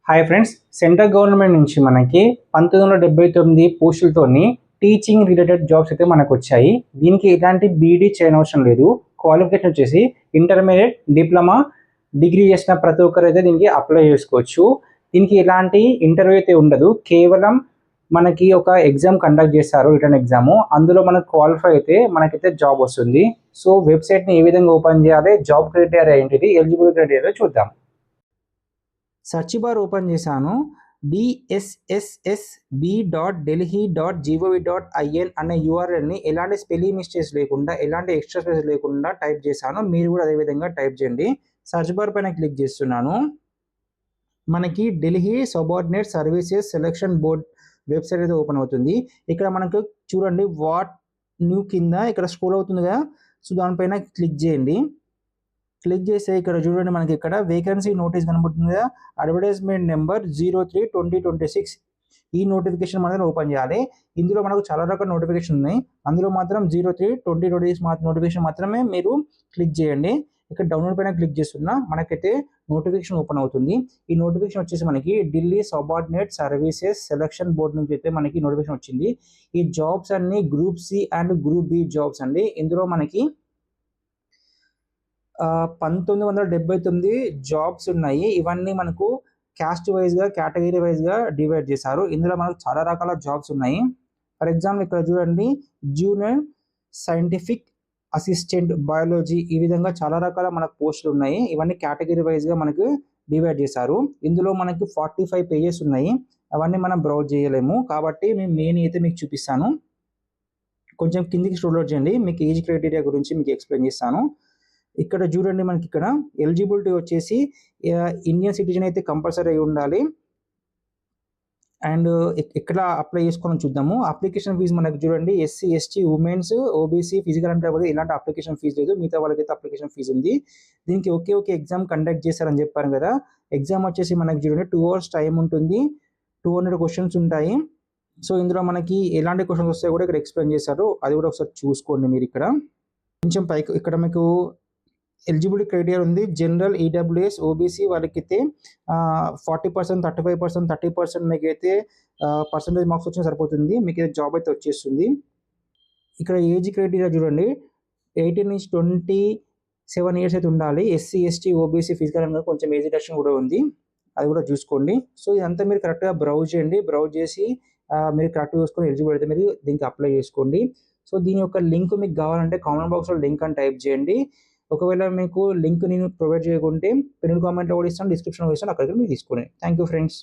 Hi friends, central government నుంచి మనకి 1979 పోస్టులతోని teaching related jobs అయితే మనకు వచ్చాయి. దీనికి ఎలాంటి బీఈడీ చేయనవసరం లేదు. క్వాలిఫికేషన్ వచ్చేసి ఇంటర్మీడియట్, డిప్లొమా, డిగ్రీ చేసిన ప్రతి ఒక్కరైతే దీనికి అప్లై చేసుకోవచ్చు. దీనికి ఎలాంటి ఇంటర్వ్యూ అయితే ఉండదు. కేవలం మనకి ఒక ఎగ్జామ్ కండక్ట్ చేస్తారు, రిటర్న్ ఎగ్జామ్. అందులో మనకు క్వాలిఫై అయితే మనకైతే జాబ్ వస్తుంది. సో వెబ్సైట్ని ఏ విధంగా ఓపెన్ చేయాలి, జాబ్ క్రైటీరియా ఏంటిది, ఎలిజిబుల్ క్రైటీరియా చూద్దాం. సెర్చ్ బార్ ఓపెన్ చేశాను. dssb.delhi.gov.in అనే యూఆర్ఎల్ని ఎలాంటి స్పెల్లింగ్ మిస్టేక్స్ లేకుండా, ఎలాంటి ఎక్స్ట్రా స్పేస్ లేకుండా టైప్ చేశాను. మీరు కూడా అదే విధంగా టైప్ చేయండి. సెర్చ్ బార్ పైన క్లిక్ చేస్తున్నాను. మనకి Delhi subordinate services selection board website అయితే ఓపెన్ అవుతుంది. ఇక్కడ మనకు చూడండి వాట్ న్యూ కింద ఇక్కడ స్క్రోల్ అవుతుంది కదా, సో దానిపైన క్లిక్ చేయండి. క్లిక్ చేస్తే ఇక్కడ చూడండి మనకి ఇక్కడ వేకెన్సీ నోటీస్ కనబడుతుంది కదా, అడ్వర్టైజ్మెంట్ నెంబర్ 03/2026. ఈ నోటిఫికేషన్ మనం ఓపెన్ చేయాలి. ఇందులో మనకు చాలా రకాల నోటిఫికేషన్ ఉన్నాయి. అందులో మాత్రం 03/2026 నోటిఫికేషన్ మాత్రమే మీరు క్లిక్ చేయండి. ఇక్కడ డౌన్లోడ్ పైన క్లిక్ చేస్తున్నా మనకైతే నోటిఫికేషన్ ఓపెన్ అవుతుంది. ఈ నోటిఫికేషన్ వచ్చేసి మనకి Delhi subordinate services selection board నుంచి అయితే మనకి నోటిఫికేషన్ వచ్చింది. ఈ జాబ్స్ అన్ని group C and group B jobs అండి. ఇందులో మనకి 1979 జాబ్స్ ఉన్నాయి. ఇవన్నీ మనకు క్యాస్ట్ వైజ్గా, కేటగిరీ వైజ్గా డివైడ్ చేశారు. ఇందులో మనకు చాలా రకాల జాబ్స్ ఉన్నాయి. ఫర్ ఎగ్జాంపుల్ ఇక్కడ చూడండి, జూనియర్ సైంటిఫిక్ అసిస్టెంట్ బయాలజీ, ఈ విధంగా చాలా రకాల మనకు పోస్టులు ఉన్నాయి. ఇవన్నీ కేటగిరీ వైజ్గా మనకు డివైడ్ చేశారు. ఇందులో మనకి 45 పేజెస్ ఉన్నాయి. అవన్నీ మనం బ్రౌజ్ చేయలేము కాబట్టి మేము మెయిన్ అయితే మీకు చూపిస్తాను. కొంచెం కిందికి స్క్రోల్ చేయండి, మీకు ఏజ్ క్రైటీరియా గురించి మీకు ఎక్స్ప్లెయిన్ చేస్తాను. ఇక్కడ చూడండి మనకి ఇక్కడ ఎలిజిబిలిటీ వచ్చేసి ఇండియన్ సిటిజన్ అయితే కంపల్సరీ అయి ఉండాలి. అండ్ ఎక్కడ అప్లై చేసుకోవాలని చూద్దాము. అప్లికేషన్ ఫీజు మనకు చూడండి, SC, ST, women's, OBC, physical అంటే ఇలాంటి అప్లికేషన్ ఫీజు లేదు. మిగతా వాళ్ళకైతే అప్లికేషన్ ఫీజు ఉంది. దీనికి ఒకే ఎగ్జామ్ కండక్ట్ చేశారని చెప్పాను కదా. ఎగ్జామ్ వచ్చేసి మనకి చూడండి 2 hours టైం ఉంటుంది, 200 క్వశ్చన్స్ ఉంటాయి. సో ఇందులో మనకి ఎలాంటి క్వశ్చన్స్ వస్తాయో కూడా ఇక్కడ ఎక్స్ప్లెయిన్ చేశారు, అది కూడా ఒకసారి చూసుకోండి మీరు. ఇక్కడ కొంచెం పైకి ఇక్కడ మీకు ఎలిజిబిలిటీ క్రైటీరియా ఉంది. జనరల్, ఈడబ్ల్యూఎస్, ఓబీసీ వాళ్ళకైతే 40%, 35%, 30% మీకు అయితే పర్సంటేజ్ మార్క్స్ వచ్చినా సరిపోతుంది, మీకు అయితే జాబ్ అయితే వచ్చేస్తుంది. ఇక్కడ ఏజ్ క్రైటీరియా చూడండి, 18 నుంచి 27 years అయితే ఉండాలి. ఎస్సీ, ఎస్టీ, ఓబీసీ, ఫిజికల్ అనేది కొంచెం ఏజ్ రిడక్షన్ కూడా ఉంది, అది కూడా చూసుకోండి. సో ఇదంతా మీరు కరెక్ట్గా బ్రౌజ్ చేయండి. బ్రౌజ్ చేసి మీరు కరెక్ట్గా చూసుకొని ఎలిజిబుల్ అయితే మీరు దీనికి అప్లై చేసుకోండి. సో దీని యొక్క లింక్ మీకు కావాలంటే కామెంట్ బాక్స్లో లింక్ అని టైప్ చేయండి. ఒకవేళ మీకు లింక్ నేను ప్రొవైడ్ చేయకుంటే పిన్ కామెంట్లో కూడా ఇస్తాను, డిస్క్రిప్షన్లో ఇస్తాను, అక్కడికి మీరు తీసుకోండి. Thank you friends.